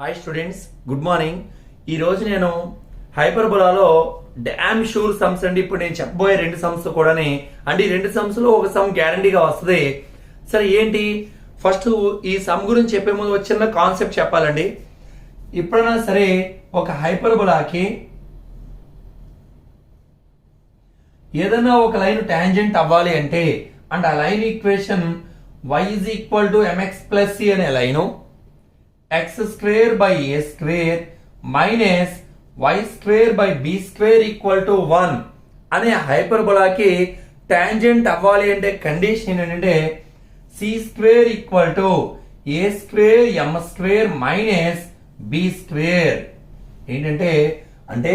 Hi students, good morning. ఈ రోజు నేను హైపర్బోలాలో డ్యామ్ షూర్ సమ్స్ అండి. ఇప్పుడు నేను చెప్పబోయే రెండు సమ్స్ కూడా అంటే ఈ రెండు సమ్స్ లో ఒక సమ్ గ్యారంటీగా వస్తుంది. సరే ఏంటి, ఫస్ట్ ఈ సమ్ గురించి చెప్పే ముందు ఒక చిన్న కాన్సెప్ట్ చెప్పాలండి. ఎప్పుడైనా సరే ఒక హైపర్బోలాకి ఏదైనా ఒక లైన్ టాంజెంట్ అవ్వాలి అంటే అండ్ ఆ line equation y is equal to mx plus c అనే line x square by a square minus y square by b square equal to 1 అనే హైపర్బోలాకి టాంజెంట్ అవ్వాలి అంటే కండిషన్ ఏంటంటే c square equal to a square m square minus b square. ఏంటంటే అంటే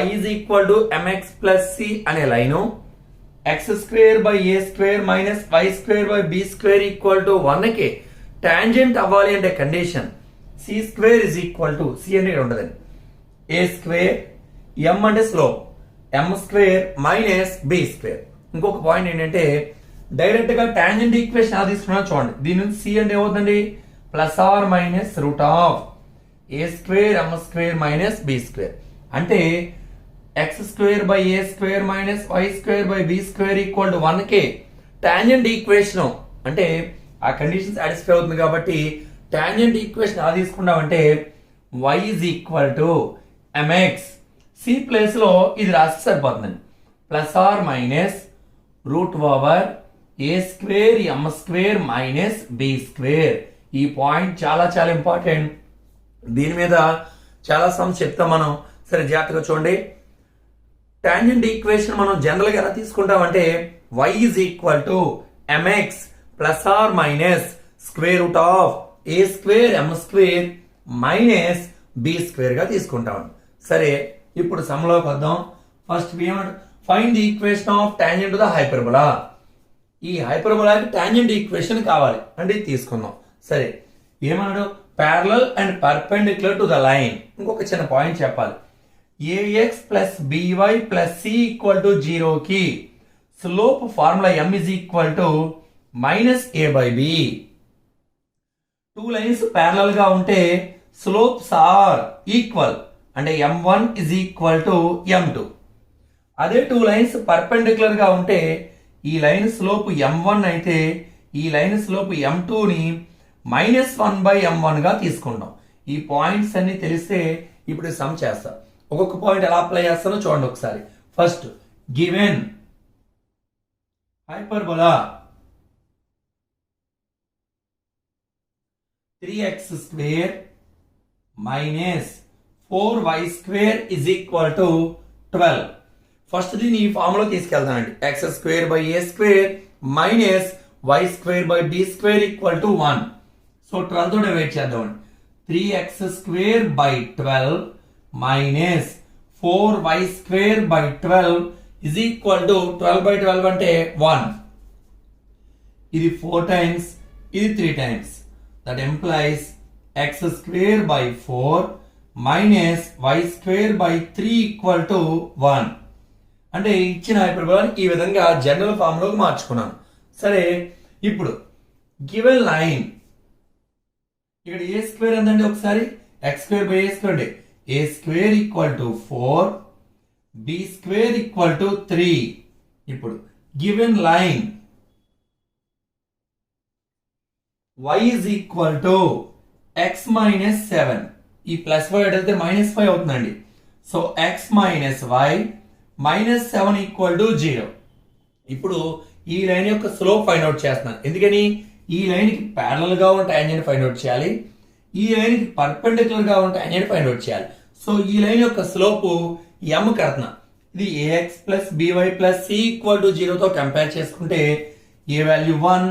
y is equal to mx plus c అనే line x square by a square minus y square by b square equal to 1 కి tangent అవ్వాలి అంటే condition c square is equal to c అనేది ఉండదండి, a square m అంటే slope m square minus b square. ఇంకొక point ఏంటంటే direct గా tangent equation ఎలా తీసుకున్నా చూడండి. దీని నుంచి c అంటే ఏమవుతుంది, plus or minus root of a square m square minus b square. అంటే x square by a square minus y square by b square equal to 1 కి టాంజెంట్ ఈక్వేషన్ అంటే ఆ కండిషన్ సాటిస్ఫై అవుతుంది. కాబట్టి టాంజెంట్ ఈక్వేషన్ ఎలా తీసుకున్నామంటే y is equal to mx, c place లో ఇది రాస్తే సరిపోతుందండి, plus or minus root over a square m square minus b square. ఈ పాయింట్ చాలా చాలా ఇంపార్టెంట్. దీని మీద చాలా సమ్స్ చెప్తాం మనం. సరే జాగ్రత్తగా చూడండి. టాంజెంట్ ఈక్వేషన్ మనం జనరల్ గా ఎలా తీసుకుంటామంటే y is equal to mx plus or minus square root of a square m square minus b square గా తీసుకుంటాం. సరే ఇప్పుడు సమ్ లోకి వద్దాం. First find the equation of tangent to the hyperbola. ఈ హైపర్బోలాకి టాంజెంట్ ఈక్వేషన్ కావాలి అంటే ఇది తీసుకుందాం. సరే ఏమన్నాడు, parallel and perpendicular to the line. ఇంకొక చిన్న పాయింట్ చెప్పాలి. ax plus by plus c equal to 0 కి slope formula m is equal to minus a by b. Two lines parallel గా ఉంటే స్లోప్స్ ఆర్ ఈక్వల్ అంటే m1 is equal to m2. అదే two lines perpendicular గా ఉంటే ఈ line slope m1 అయితే ఈ లైన్ స్లోప్ m2 ని -1/m1 గా తీసుకుంటాం. ఈ పాయింట్స్ అన్ని తెలిస్తే ఇప్పుడు సమ్ చేస్తాం. ఒక్కొక్క పాయింట్ ఎలా అప్లై చేస్తానో చూడండి ఒకసారి. First given hyperbola 3x square minus 4y square is equal to 12. First దీన్ని ఈ ఫార్ములా తీసుకెళ్తానండి. x square by a square minus y square by b square equal to 1. So 12 తో డివైడ్ చేద్దామండి. 3x square by 12 minus 4y square by 12 is equal to 12 by 12 అంటే 1. ఇది 4 times, ఇది 3 times. That implies x square by 4 minus y square by 3 equal to 1. అంటే ఇచ్చిన హైపర్బోలాని ఈ విధంగా general form లోకి మార్చుకున్నాను. సరే ఇప్పుడు గివెన్ లైన్ ఇక్కడ ఏ స్క్వేర్ ఎంతండి, ఒకసారి x square by a square అంటే a square equal to 4 b square equal to 3. ఇప్పుడు given line y is equal to x minus 7. ఈ ప్లస్ y అయితే -5 అవుతుందండి. So x minus y minus 7 equal to 0. ఇప్పుడు ఈ line యొక్క slope find out చేస్తున్నాను. ఎందుకని ఈ లైన్ కి ప్యారలల్ గా ఉన్న టాంజెంట్ ఫైండ్ అవుట్ చేయాలి, ఈ లైన్ కి పర్పెండిక్యులర్ గా ఉన్న టాంజెంట్ ఫైండ్ అవుట్ చేయాలి. సో ఈ లైన్ యొక్క స్లోప్ m కడుతున్నా. ఇది ax plus by plus c equal to 0 తో కంపేర్ చేసుకుంటే a value 1,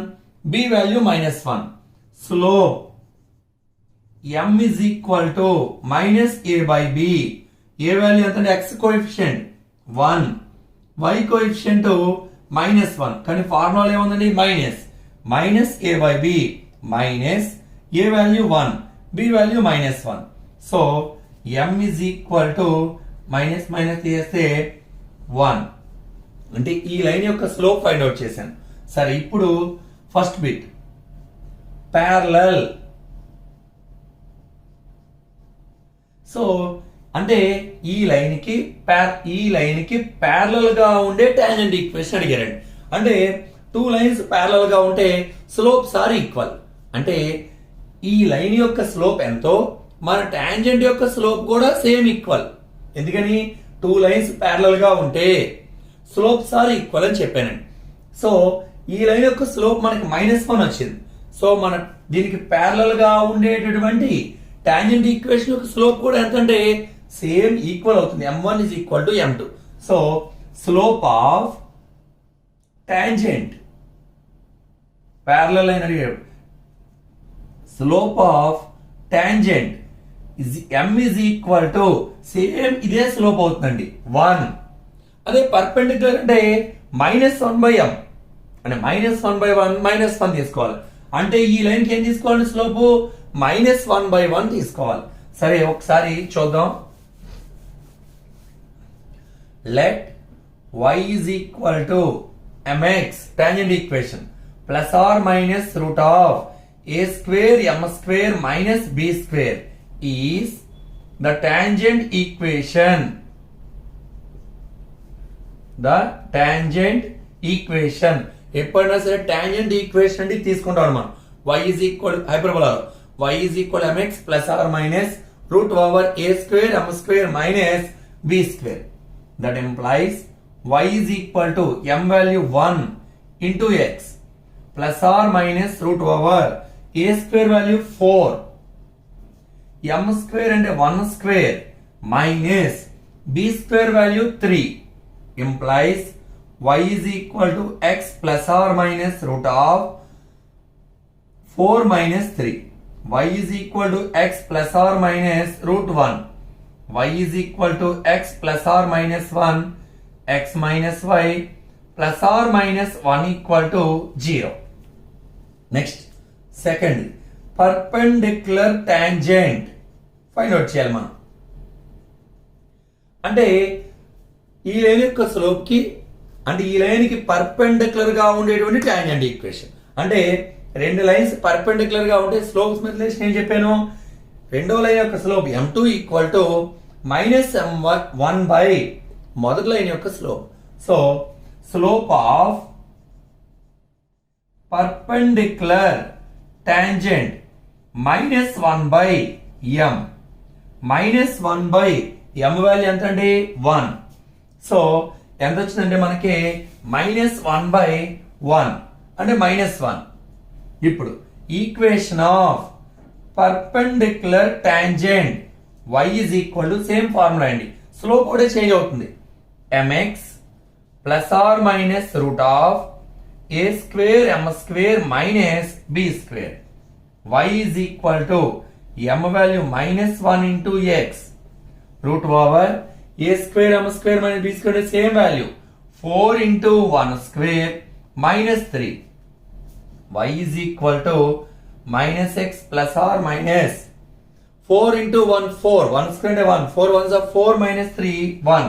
b value -1. Slope m is equal to minus a by b. a value ఎంత, x coefficient 1, y coefficient -1. కానీ formula ఏముందండి, minus a by b minus a value 1, b value -1. So m is equal to minus చేస్తే 1. అంటే ఈ line యొక్క slope find out చేశాను. సరే ఇప్పుడు ఫస్ట్ బిట్ ప్యారలల్ సో అంటే ఈ లైన్ కి ప్యారలల్ గా ఉండే టాంజెంట్ ఈక్వేషన్ అడిగారండి. అంటే టూ లైన్స్ ప్యారలల్ గా ఉంటే స్లోప్స్ ఆర్ ఈక్వల్. అంటే ఈ లైన్ యొక్క స్లోప్ ఎంతో మన టాంజెంట్ యొక్క స్లోప్ కూడా సేమ్ ఈక్వల్. ఎందుకని టూ లైన్స్ ప్యారలల్ గా ఉంటే స్లోప్స్ ఆర్ ఈక్వల్ అని చెప్పానండి. సో ఈ లైన్ యొక్క స్లోప్ మనకి -1 వచ్చింది. సో మన దీనికి ప్యారలల్ గా ఉండేటటువంటి టాంజెంట్ ఈక్వేషన్ యొక్క స్లోప్ కూడా ఎంతంటే సేమ్ ఈక్వల్ అవుతుంది. m1 is equal to m2. So slope of tangent parallel అయిన slope of tangent m is equal to same ఇదే స్లోప్ అవుతుందండి 1. అదే పర్పెండిక్యులర్ అంటే -1/m అంటే -1/1 -1 తీసుకోవాలి. అంటే ఈ లైన్ కి ఏం తీసుకోవాలి స్లోప్ -1/1 తీసుకోవాలి. సరే ఒకసారి చూద్దాం. Let y is equal to mx tangent equation plus or minus root of a square m square minus b square is the tangent equation. ఎప్పుడైనా సరే టాంజెంట్ ఈక్వేషన్ అంటే తీసుకుంటాం మనం. y is equal hyperbola y is equal mx plus or minus root over a square m square minus b square. That implies y is equal to m value 1 into x plus or minus root over a square value 4 m square and 1 square minus b square value 3 implies y is equal to x plus or minus root of 4 minus 3. Y is equal to x plus or minus root 1. Y is equal to x plus or minus 1 x minus y plus or minus 1 equal to 0. Next, second, perpendicular tangent find out చేయాలి మనం. అంటే ఈ line యొక్క slope కి అంటే ఈ line కి perpendicular గా ఉండేటువంటి టాంజెంట్ ఈక్వేషన్. అంటే రెండు లైన్స్ పర్పెండిక్యులర్ గా ఉంటే స్లోప్స్ మీద రిలేషన్ ఏం చెప్పాను. రెండో లైన్ యొక్క slope m2 equal to -m1 by మొదటి లైన్ యొక్క slope. So slope of perpendicular tangent -1 by m. -1 by m value ఎంత అండి 1. సో ఎంత వచ్చిందంటే మనకి -1/1 అంటే -1. ఇప్పుడు equation of perpendicular tangent y is equal to same formula అండి. స్లోప్ కూడా చేంజ్ అవుతుంది. mx plus or minus root of a square m square minus b square. y is equal to m value -1 into x root over a square m square minus b square same value 4 into 1 square minus 3. Y is equal to minus x plus or minus 4 into 1 4 1 square 1 4 ones are 4 minus 3 1.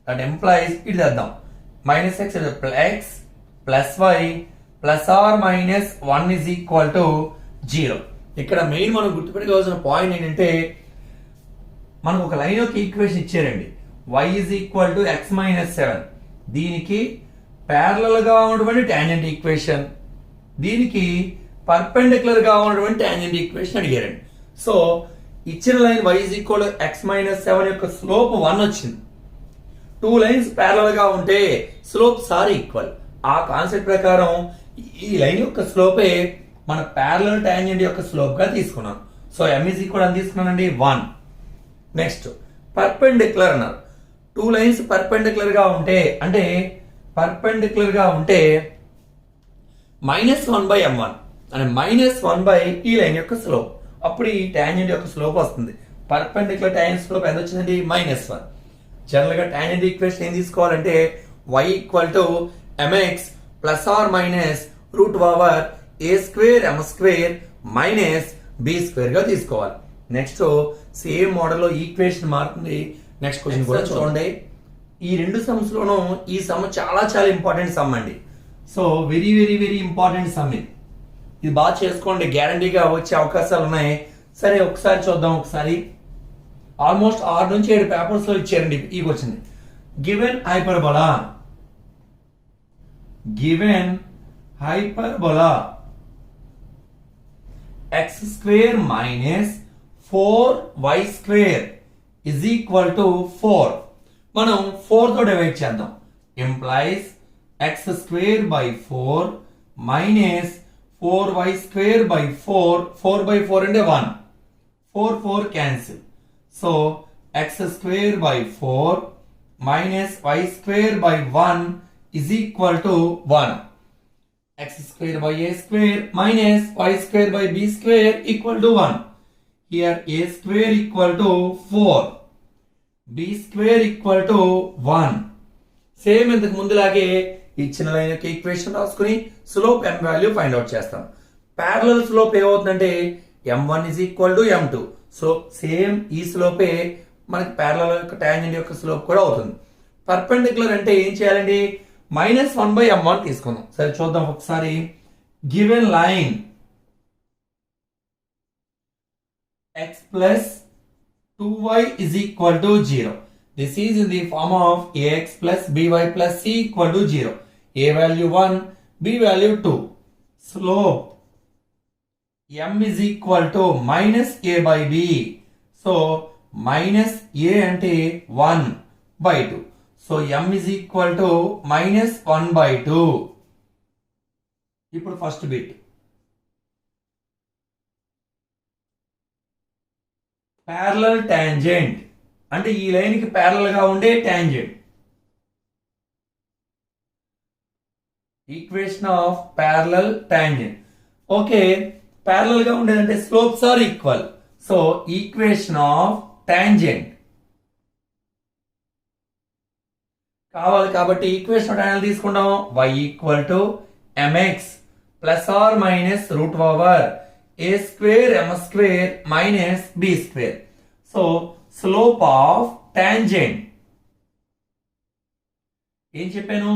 That implies it is minus x is x plus y plus or minus 1 is equal to 0. ఇక్కడ main మనం గుర్తుపెట్టుకోవాల్సిన point ఏంటంటే మనకు ఒక line యొక్క equation ఇచ్చారండి. y is equal to x minus 7. దీనికి parallel గా ఉన్నటువంటి టాంజెంట్ ఈక్వేషన్, దీనికి పర్పెండిక్యులర్ గా ఉన్నటువంటి టాంజెంట్ ఈక్వేషన్ అడిగారండి. సో ఇచ్చిన line y is equal to x minus 7 యొక్క స్లోప్ 1 వచ్చింది. టూ లైన్స్ ప్యారలల్ గా ఉంటే స్లోప్స్ ఆర్ ఈక్వల్. ఆ కాన్సెప్ట్ ప్రకారం ఈ లైన్ యొక్క స్లోపే మన ప్యారలల్ టాంజెంట్ యొక్క స్లోప్ గా తీసుకున్నాం. సో m is equal అని తీసుకున్నానండి 1. నెక్స్ట్ పర్పెండిక్యులర్ అన్నారు. టూ లైన్స్ పర్పెండిక్యులర్ గా ఉంటే అంటే పర్పెండిక్యులర్ గా ఉంటే -1/m1 అంటే -1 ఈ లైన్ యొక్క స్లోప్. అప్పుడు ఈ టాంజెంట్ యొక్క స్లోప్ వస్తుంది. పర్పెండిక్యులర్ టాంజెంట్ స్లోప్ ఎంత వచ్చిందండి -1. జనరల్ గా టాంజెంట్ ఈక్వేషన్ ఏం తీసుకోవాలంటే y equal to mx plus or minus root over a square m square minus b square గా తీసుకోవాలి. నెక్స్ట్ సేమ్ మోడల్ లో ఈక్వేషన్ మారుతుంది. నెక్స్ట్ క్వశ్చన్ కూడా చూడండి. ఈ రెండు సమ్స్ లోనూ ఈ సమ్ చాలా చాలా ఇంపార్టెంట్ సమ్ అండి. So very very very important some ఇది బాగా చేసుకోండి, గ్యారంటీగా వచ్చే అవకాశాలు ఉన్నాయి. సరే ఒకసారి చూద్దాం. ఒకసారి ఆల్మోస్ట్ 6 నుంచి 7 పేపర్స్ లో ఇచ్చారండి ఈ question. Given hyperbola x square minus 4y square is equal to 4. మనం 4 తో డివైడ్ చేద్దాం. implies x square by 4 minus 4y square by 4. 4 by 4 అంటే 1. 4 cancel. So x square by 4 minus y square by 1 is equal to 1. X square by a square minus y square by b square equal to 1. Here a square equal to 4. b square equal to 1. Same ఇంతకు ముందులాగే ఇచ్చిన line యొక్క equation రాసుకుని slope m value find out చేస్తాం. Parallel slope ఏమవుతుందంటే m1 is equal to m2. So same ఈ స్లోపే మనకి parallel యొక్క tangent యొక్క స్లోప్ కూడా అవుతుంది. పర్పెండిక్యులర్ అంటే ఏం చేయాలండి? -1/m1 తీసుకుందాం. సరే చూద్దాం ఒకసారి. Given line x plus 2y is equal to 0. This is in the form of ax plus by plus c equal to 0. A value 1, b value 2. Slope m is equal to minus a by b. So minus a అంటే 1/2. So m is equal to minus 1/2. ఇప్పుడు first bit parallel tangent అంటే ఈ line కి parallel గా ఉండే tangent. Equation of parallel tangent. Okay, parallel గా ఉండేదంటే slopes are equal. So equation of tangent కావాలి కాబట్టి ఈక్వేషన్ ఆఫ్ టాంజెంట్ తీసుకుంటాం. y equal to mx plus or minus root over a square m square minus b square. So slope of tangent ఏం చెప్పాను?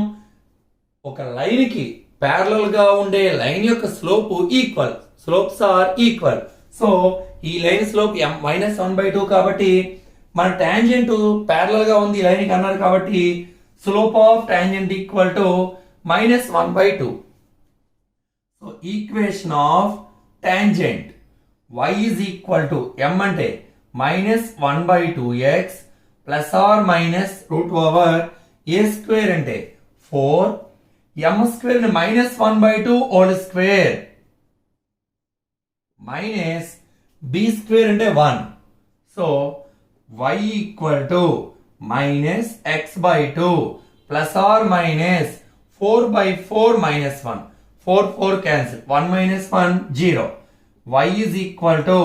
ఒక line కి parallel గా ఉండే line యొక్క slope equal. Slopes are equal. So ఈ line slope -1/2 కాబట్టి మన టాంజెంట్ ప్యారలల్ గా ఉంది ఈ లైన్ కి అన్నారు కాబట్టి slope of tangent equal to -1/2. So equation of tangent y is equal to m అంటే -1/2x plus or minus root over a square అంటే 4 m స్క్వేర్ అంటే -1/2 whole square minus b square అంటే 1. So y equal to -x/2 plus or minus 4/4 -1. 4 cancel. 1 minus 1 0. Y is equal to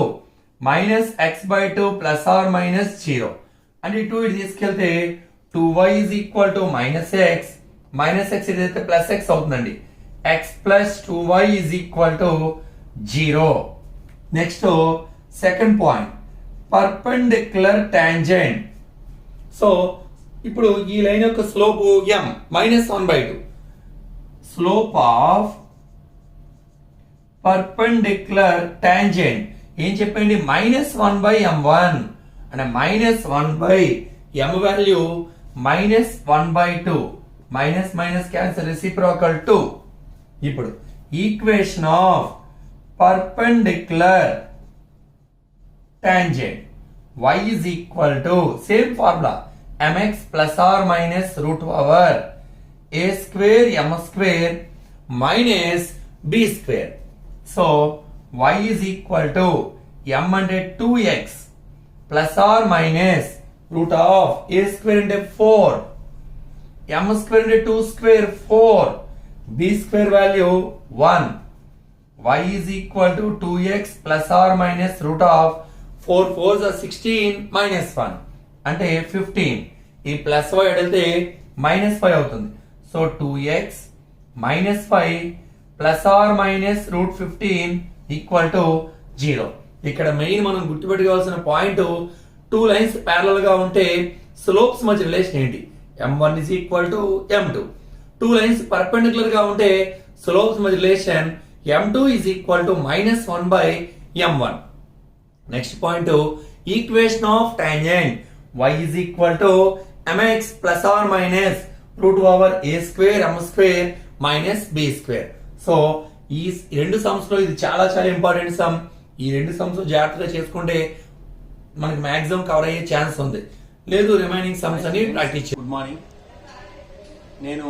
-x/2 plus or minus 0. And ఈ 2 ఇది తీసుకెళ్తే 2y is equal to -x. -x ఇదైతే plus x అవుతుందండి. x plus 2y is equal to 0. Next second point perpendicular tangent. So ఇప్పుడు ఈ line యొక్క slope m -1/2. Slope of perpendicular tangent ఏం చెప్పండి? -1/m1 అంటే -1/m value -1/2. Minus cancel reciprocal 2. ఇప్పుడు equation of perpendicular tangent y is equal to same formula mx plus or minus root over a square m square minus b square. So y is equal to m అంటే 2x plus or minus root of a square అంటే 4 m square అంటే 2 square 4 b square value 1. Y is equal to 2x plus or minus root of 4 4s are 16 minus 1 అంటే 15. ఈ plus y అడిగితే -5 అవుతుంది. So 2x minus 5 plus or minus root 15 equal to 0. ఇక్కడ main మనం గుర్తుపెట్టుకోవాల్సిన point 2 lines parallel గా ఉంటే slopes మధ్య రిలేషన్ ఏంటి? m1 is equal to m2. 2 lines perpendicular గా ఉంటే స్లోప్స్ మధ్య relation m2 is equal to -1/m1. Next point equation of tangent y is equal to mx plus or minus root over a square m square minus b square. So ఈ రెండు sums లో ఇది చాలా చాలా important some. ఈ రెండు sums జాగ్రత్తగా చేసుకుంటే మనకి మాక్సిమం కవర్ అయ్యే ఛాన్స్ ఉంది. లేదు రిమైనింగ్ సమ్స్ అని ప్రాక్టీస్. Good morning. నేను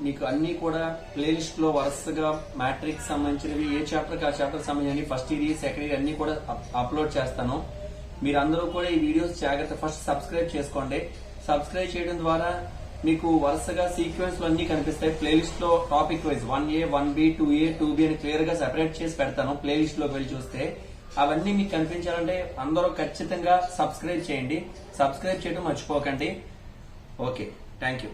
మీకు అన్ని కూడా ప్లేలిస్ట్ లో వరుసగా మ్యాట్రిక్స్ సంబంధించినవి ఏ చాప్టర్ ఆ చాప్టర్ సంబంధించి ఫస్ట్ ఇయర్ సెకండ్ ఇయర్ అన్ని కూడా అప్లోడ్ చేస్తాను. మీరందరూ కూడా ఈ వీడియోస్ జాగ్రత్త ఫస్ట్ సబ్స్క్రైబ్ చేసుకోండి. సబ్స్క్రైబ్ చేయడం ద్వారా మీకు వరుసగా సీక్వెన్స్ లో అన్ని కనిపిస్తాయి. ప్లేలిస్ట్ లో topic wise 1A 1B 2A 2B అని క్లియర్ గా సెపరేట్ చేసి పెడతాను. ప్లేలిస్ట్ లోకి వెళ్ళి చూస్తే అవన్నీ మీకు కనిపించాలంటే అందరూ ఖచ్చితంగా సబ్స్క్రైబ్ చేయండి. సబ్స్క్రైబ్ చేయడం మర్చిపోకండి. Okay, thank you.